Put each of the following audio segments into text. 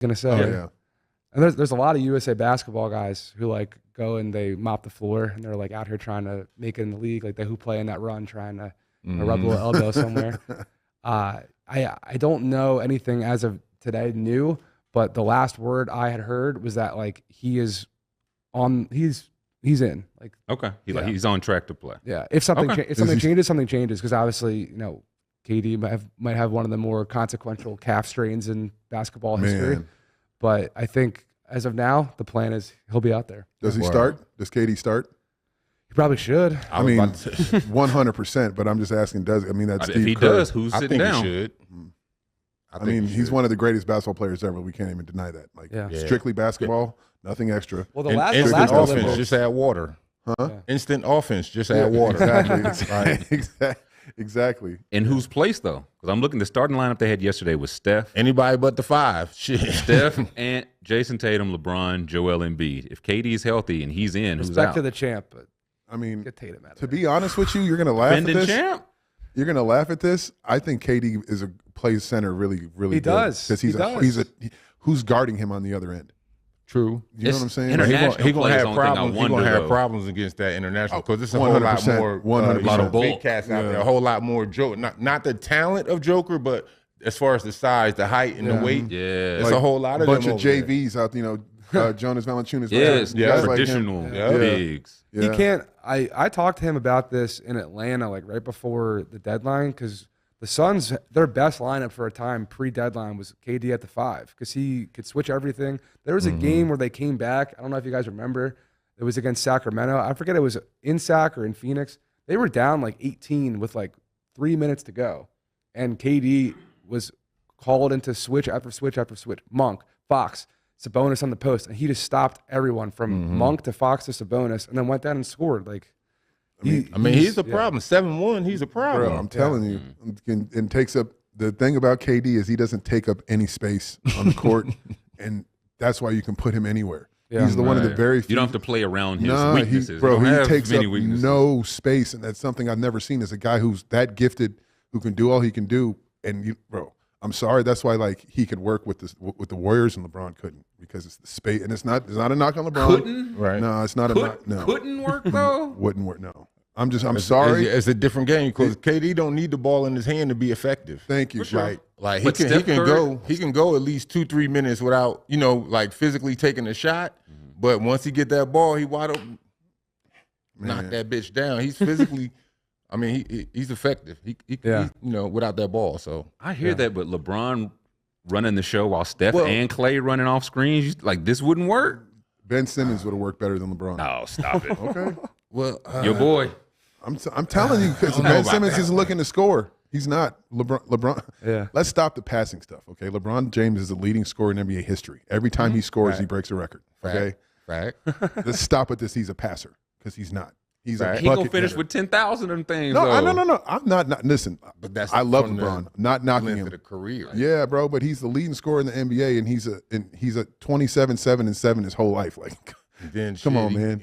gonna say. Oh, yeah. And there's a lot of USA basketball guys who like go and they mop the floor and they're like out here trying to make it in the league, like they who play in that run trying to rub a little elbow somewhere. I don't know anything as of today new, but the last word I had heard was that like he's in. Like Okay, he's on track to play. Yeah, if something changes, something changes because obviously KD might have one of the more consequential calf strains in basketball history. But I think as of now, the plan is he'll be out there. Does he start? Does KD start? He probably should. I mean, 100%. But I'm just asking, does I mean that's if he does, who's sitting down? He should. I mean, he's one of the greatest basketball players ever. We can't even deny that. Like strictly basketball, nothing extra. Well, the last offense, Olympics, just add water. Huh? Yeah. Instant offense, just add water. Exactly. Exactly. In whose place though? Because I'm looking. The starting lineup they had yesterday was Steph. Anybody but the 5. Shit. Steph, Ant, Jason Tatum, LeBron, Joel Embiid. If KD's healthy and he's in, who's out? Respect to the champ, but I mean, get Tatum out of to there. be honest with you, you're gonna laugh at this. Champ? You're gonna laugh at this. I think KD plays center really, really. He does because who's guarding him on the other end. True. You know what I'm saying? He gonna have I problems. He's gonna have though. problems against that international because it's a whole lot more 100% big cats out there. A whole lot more Joker. Not the talent of Joker, but as far as the size, the height, and the weight, it's like, a whole lot of bunch them of JVs out. Jonas Valanciunas. Traditional bigs. He can't. I talked to him about this in Atlanta, like right before the deadline, because the Suns, their best lineup for a time pre-deadline was KD at the 5 because he could switch everything. There was a game where they came back. I don't know if you guys remember. It was against Sacramento. I forget it was in Sac or in Phoenix. They were down like 18 with like 3 minutes to go, and KD was called into switch after switch after switch. Monk, Fox, Sabonis on the post, and he just stopped everyone from Monk to Fox to Sabonis, and then went down and scored. Like, he's a problem. 7-1, he's a problem. Bro, I'm telling you, and takes up the thing about KD is he doesn't take up any space on the court, and that's why you can put him anywhere. Yeah. He's the one of the very few. You don't have to play around his weaknesses. He takes up no space, and that's something I've never seen as a guy who's that gifted, who can do all he can do. And I'm sorry, that's why like he could work with the Warriors and LeBron couldn't because it's the space, and it's not a knock on LeBron. Couldn't? Right? No, it's not a knock. No, couldn't work though. Wouldn't work. No, I'm sorry. It's a different game because KD don't need the ball in his hand to be effective. Thank you. Sure. Like he can go at least 2-3 minutes without like physically taking a shot. But once he get that ball, he wide open, knock that bitch down. He's physically. I mean, he's effective. He without that ball. So I hear that, but LeBron running the show while Steph and Clay running off screens, like this wouldn't work. Ben Simmons would have worked better than LeBron. No, stop it. Okay. Well, your boy. I'm telling you because Ben Simmons isn't looking to score. He's not. LeBron. Yeah. Let's stop the passing stuff. Okay. LeBron James is the leading scorer in NBA history. Every time he scores, he breaks a record. Okay. Right. Let's stop at this. He's a passer because he's not. He's a He gonna bucket finish getter. with 10,000 of them things. No, though. no. I'm not. Listen, But that's I love from the LeBron. Not knocking length him. of the career. Yeah, bro. But he's the leading scorer in the NBA, and he's a 27-7-7 his whole life. Like, Then come on, man.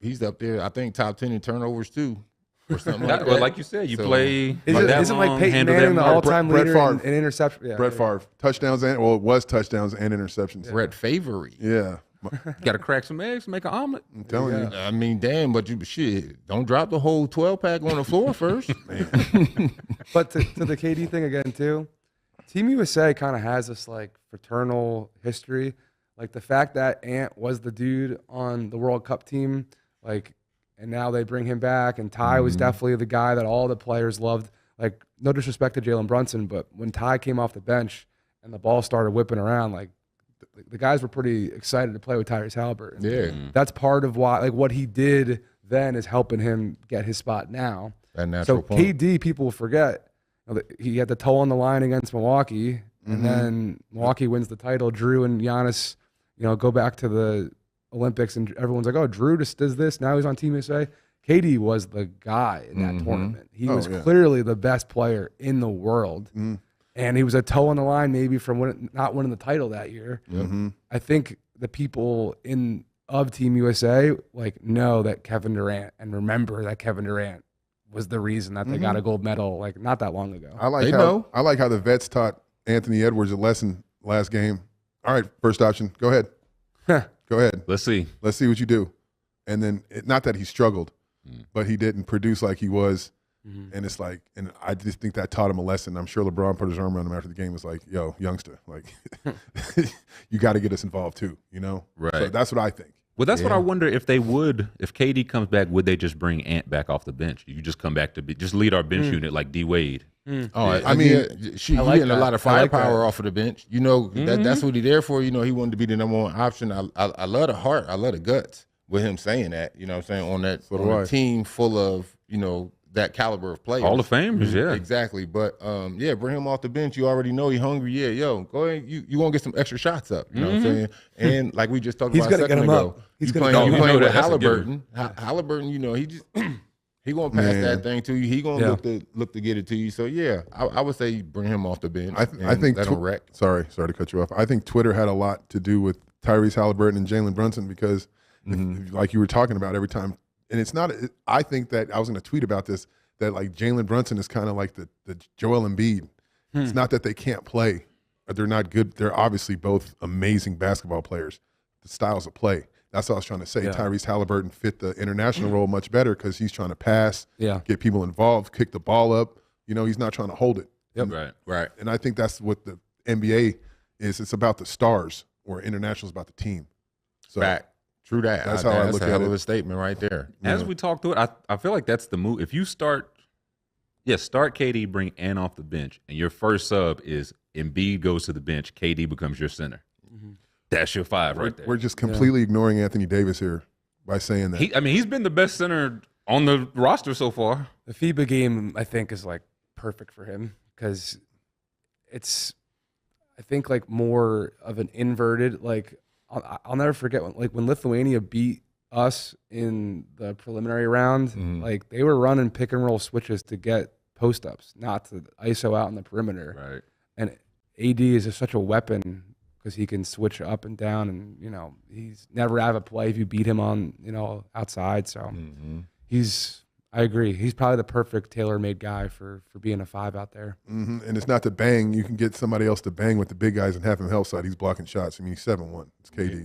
He's up there. I think top 10 in turnovers too, or something like that. Well, like you said, you So, play. Isn't like Peyton Manning the all-time Brett leader Favre. in interception? Yeah, Brett Favre touchdowns and it was touchdowns and interceptions. Brett Favre. Yeah, Got to crack some eggs, make an omelet. I'm telling you. I mean, damn, but don't drop the whole 12-pack on the floor first. But to the KD thing again too, Team USA kind of has this like fraternal history. Like the fact that Ant was the dude on the World Cup team, like, and now they bring him back, and Ty was definitely the guy that all the players loved. Like, no disrespect to Jalen Brunson, but when Ty came off the bench and the ball started whipping around, like the guys were pretty excited to play with Tyrese Haliburton. Yeah. That's part of why, like, what he did then is helping him get his spot now. That natural So point. KD, people will forget, that he had the toe on the line against Milwaukee, and then Milwaukee wins the title. Drew and Giannis, go back to the Olympics, and everyone's like, "Oh, Drew just does this. Now he's on Team USA." KD was the guy in that tournament. He was clearly the best player in the world, and he was a toe on the line maybe from not winning the title that year. I think the people of Team USA know that Kevin Durant and remember that Kevin Durant was the reason that they got a gold medal not that long ago. I like how the vets taught Anthony Edwards a lesson last game. All right, first option. Go ahead. Go ahead. Let's see. Let's see what you do. And then, not that he struggled, but he didn't produce like he was. And it's like, and I just think that taught him a lesson. I'm sure LeBron put his arm around him after the game. Was like, "Yo, youngster, like, you got to get us involved too." You know, right? So that's what I think. Well, that's what I wonder if they would. If KD comes back, would they just bring Ant back off the bench? You just come back to just lead our bench unit like D Wade. Oh, Yeah. I mean, he getting a lot of firepower off of the bench. You know, that's what he there for. You know, he wanted to be the number one option. I love the heart. I love the guts with him saying that. You know what I'm saying? On a team full of, you know, that caliber of players. Hall of Famers, yeah. Exactly. But, bring him off the bench. You already know he hungry. Yeah, yo, go ahead. You going to get some extra shots up. You know what I'm saying? And like we just talked about a second ago, you playing with Halliburton. Halliburton, you know, he just he going to pass that thing to you. He going to look to get it to you. So, yeah, I would say bring him off the bench. I think let him wreck. Sorry to cut you off. I think Twitter had a lot to do with Tyrese Halliburton and Jalen Brunson because, like you were talking about, every time. And it's not – I think that – I was going to tweet about this, that like Jalen Brunson is kind of like the Joel Embiid. It's not that they can't play or they're not good. They're obviously both amazing basketball players. The styles of play. That's what I was trying to say. Tyrese Halliburton fit the international role much better because he's trying to pass, get people involved, kick the ball up. You know, he's not trying to hold it. Right. And I think that's what the NBA is. It's about the stars, or international is about the team. So Fact. True that. That's how I look at it. That's a hell of a statement right there. As we talk through it, I feel like that's the move. If you start KD, bring Ant off the bench, and your first sub is Embiid goes to the bench, KD becomes your center. That's your five right there. We're just completely ignoring Anthony Davis here by saying that. He's been the best center on the roster so far. The FIBA game, I think, is like perfect for him because it's, I think, like more of an inverted, like, I'll never forget when Lithuania beat us in the preliminary round. Like they were running pick and roll switches to get post ups, not to ISO out in the perimeter. Right. And AD is just such a weapon because he can switch up and down, and you know he's never out of a play if you beat him on outside. So I agree. He's probably the perfect tailor-made guy for being a five out there. And it's not to bang. You can get somebody else to bang with the big guys and have him help side. He's blocking shots. I mean, he's 7'1". It's KD.